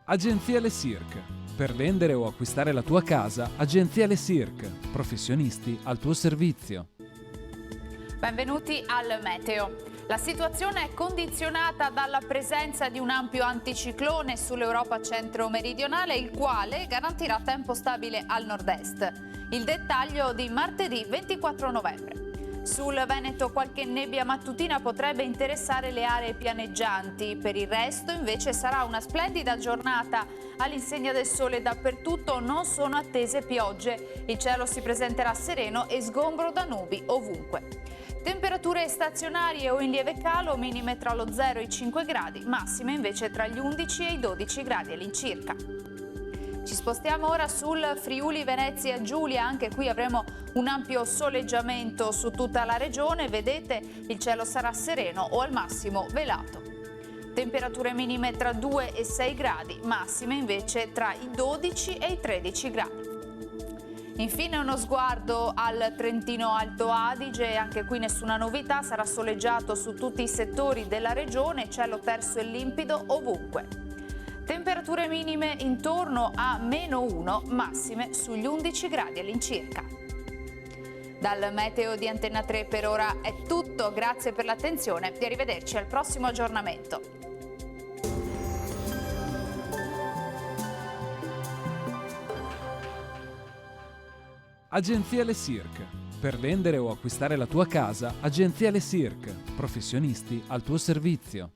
Agenzia Le Cirque. Per vendere o acquistare la tua casa, Agenzia Le Cirque. Professionisti al tuo servizio. Benvenuti al Meteo. La situazione è condizionata dalla presenza di un ampio anticiclone sull'Europa centro-meridionale, il quale garantirà tempo stabile al nord-est. Il dettaglio di martedì 24 novembre. Sul Veneto qualche nebbia mattutina potrebbe interessare le aree pianeggianti, per il resto invece sarà una splendida giornata. All'insegna del sole dappertutto non sono attese piogge, il cielo si presenterà sereno e sgombro da nubi ovunque. Temperature stazionarie o in lieve calo, minime tra lo 0 e i 5 gradi, massime invece tra gli 11 e i 12 gradi all'incirca. Ci spostiamo ora sul Friuli Venezia Giulia, anche qui avremo un ampio soleggiamento su tutta la regione, vedete il cielo sarà sereno o al massimo velato. Temperature minime tra 2 e 6 gradi, massime invece tra i 12 e i 13 gradi. Infine uno sguardo al Trentino Alto Adige, anche qui nessuna novità, sarà soleggiato su tutti i settori della regione, cielo terso e limpido ovunque. Temperature minime intorno a -1, massime sugli 11 gradi all'incirca. Dal meteo di Antenna 3 per ora è tutto, grazie per l'attenzione e arrivederci al prossimo aggiornamento. Agenzia Le Cirque. Per vendere o acquistare la tua casa, Agenzia Le Cirque. Professionisti al tuo servizio.